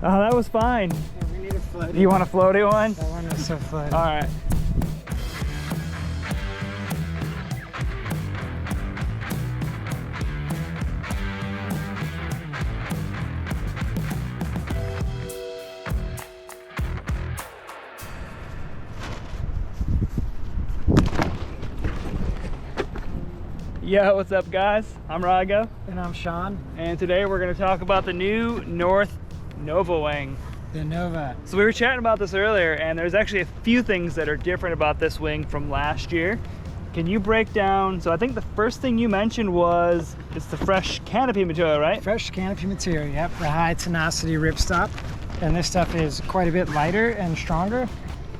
Oh, that was fine. Yeah, we need a floaty. You want a floaty one? That one was so floaty. All right. Yo, what's up guys? I'm Rago. And I'm Sean. And today we're gonna talk about the new North Nova wing. The Nova. So we were chatting about this earlier, and there's actually a few things that are different about this wing from last year. Can you break down, so I think the first thing you mentioned was it's the fresh canopy material, right? Fresh canopy material, yep. The high tenacity ripstop. And this stuff is quite a bit lighter and stronger.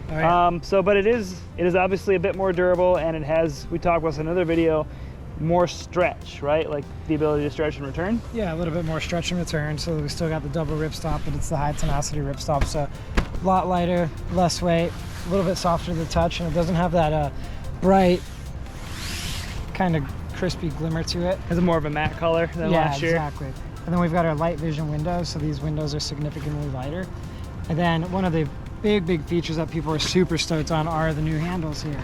All right. But it is obviously a bit more durable, and it has, we talked about this in another video, more stretch, right? Like the ability to stretch and return. Yeah, a little bit more stretch and return. So we still got the double ripstop, but it's the high tenacity ripstop. So a lot lighter, less weight, a little bit softer to the touch, and it doesn't have that bright, kind of crispy glimmer to it. Has more of a matte color than last year. Yeah, exactly. And then we've got our light vision windows, so these windows are significantly lighter. And then one of the big features that people are super stoked on are the new handles here.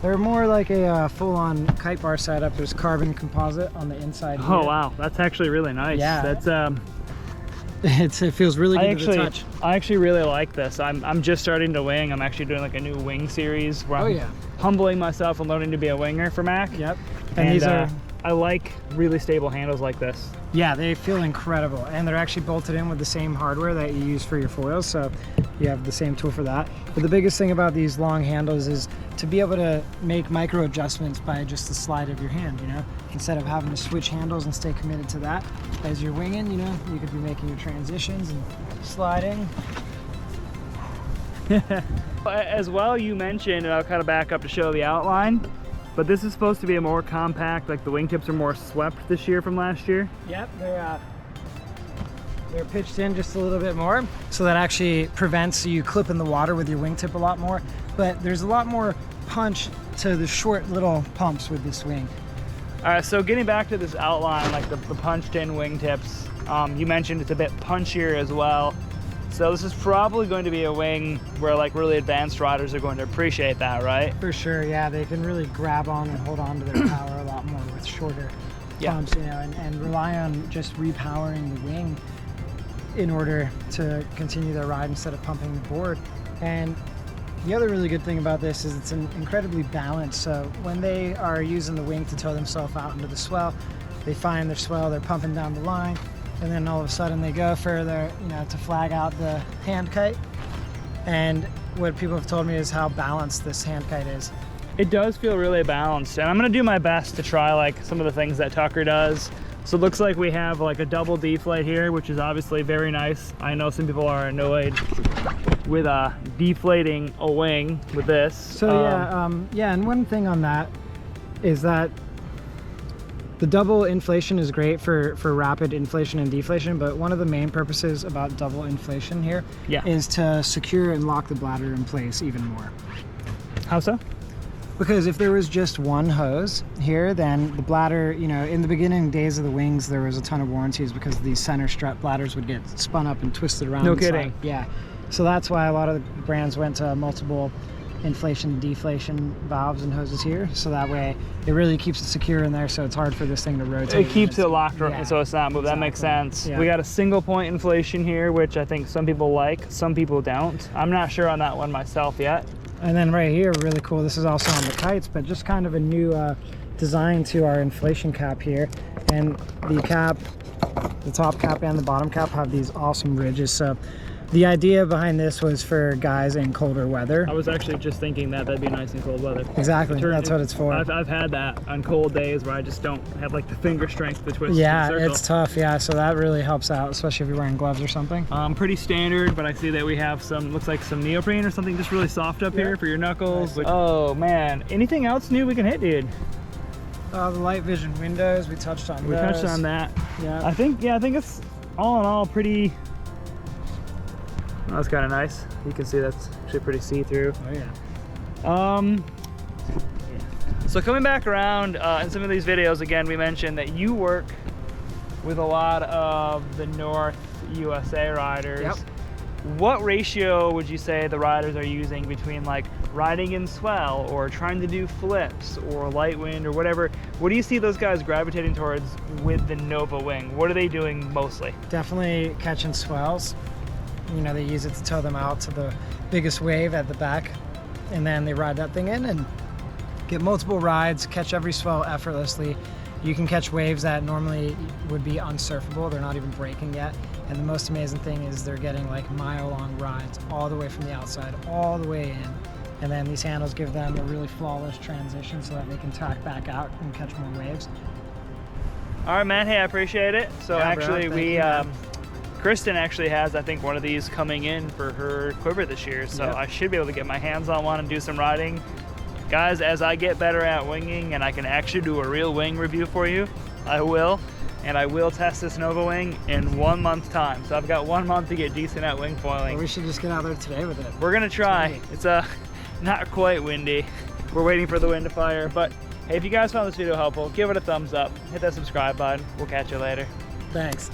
They're more like a full-on kite bar setup. There's carbon composite on the inside here. Oh wow, that's actually really nice. Yeah. That's it feels really good to the touch. I actually really like this. I'm just starting to wing. I'm actually doing like a new wing series where I'm humbling myself and learning to be a winger for Mac. Yep. And these are, I like really stable handles like this. Yeah, they feel incredible, and they're actually bolted in with the same hardware that you use for your foils, so you have the same tool for that. But the biggest thing about these long handles is to be able to make micro adjustments by just the slide of your hand, you know, instead of having to switch handles and stay committed to that. As you're winging, you know, you could be making your transitions and sliding. As well, you mentioned, and I'll kind of back up to show the outline, but this is supposed to be a more compact, like the wingtips are more swept this year from last year. Yep, they're pitched in just a little bit more, so that actually prevents you clipping the water with your wingtip a lot more. But there's a lot more punch to the short little pumps with this wing. All right, so getting back to this outline, like the punched in wingtips, you mentioned it's a bit punchier as well. So this is probably going to be a wing where like really advanced riders are going to appreciate that, right? For sure, yeah. They can really grab on and hold on to their power a lot more with shorter pumps, you know, and rely on just repowering the wing in order to continue their ride instead of pumping the board. And the other really good thing about this is it's incredibly balanced. So when they are using the wing to tow themselves out into the swell, they find their swell, they're pumping down the line, and then all of a sudden they go for their, you know, to flag out the hand kite. And what people have told me is how balanced this hand kite is. It does feel really balanced, and I'm gonna do my best to try like some of the things that Tucker does. So it looks like we have like a double deflate here, which is obviously very nice. I know some people are annoyed with deflating a wing with this. So yeah, and one thing on that is that the double inflation is great for rapid inflation and deflation, but one of the main purposes about double inflation here is to secure and lock the bladder in place even more. How so? Because if there was just one hose here, then the bladder, you know, in the beginning days of the wings, there was a ton of warranties because these center strut bladders would get spun up and twisted around. No kidding. Yeah. So that's why a lot of the brands went to multiple inflation deflation valves and hoses here, so that way it really keeps it secure in there, so it's hard for this thing to rotate. It keeps it locked, so it's not moving. That makes sense. We got a single point inflation here, which I think some people like, some people don't. I'm not sure on that one myself yet. And then right here, really cool, this is also on the kites, but just kind of a new design to our inflation cap here. And the cap, the top cap and the bottom cap have these awesome ridges. So the idea behind this was for guys in colder weather. I was actually just thinking that that'd be nice in cold weather. Exactly, that's what it's for. I've had that on cold days where I just don't have like the finger strength to twist. Yeah, it's tough, yeah, so that really helps out, especially if you're wearing gloves or something. Pretty standard, but I see that we have some, looks like some neoprene or something just really soft up here for your knuckles. Nice. Oh man, anything else new we can hit, dude? The light vision windows, we touched on those. We touched on that. Yeah. I think it's all in all pretty. That's kind of nice. You can see that's actually pretty see-through. Oh yeah. So coming back around in some of these videos, again, we mentioned that you work with a lot of the North USA riders. Yep. what ratio would you say the riders are using between like riding in swell or trying to do flips or light wind or whatever? What do you see those guys gravitating towards with the Nova wing? What are they doing mostly? Definitely catching swells. You know, they use it to tow them out to the biggest wave at the back, and then they ride that thing in and get multiple rides, catch every swell effortlessly. You can catch waves that normally would be unsurfable. They're not even breaking yet. And the most amazing thing is they're getting like mile-long rides all the way from the outside, all the way in. And then these handles give them a really flawless transition so that they can tack back out and catch more waves. All right, man. Hey, I appreciate it. So Yeah, actually, bro, Kristen actually has, I think, one of these coming in for her quiver this year. So Yep. I should be able to get my hands on one and do some riding. Guys, as I get better at winging and I can actually do a real wing review for you, I will. And I will test this Nova wing in 1 month's time. So I've got 1 month to get decent at wing foiling. Well, we should just get out there today with it. We're gonna try. It's not quite windy. We're waiting for the wind to fire. But hey, if you guys found this video helpful, give it a thumbs up. Hit that subscribe button. We'll catch you later. Thanks.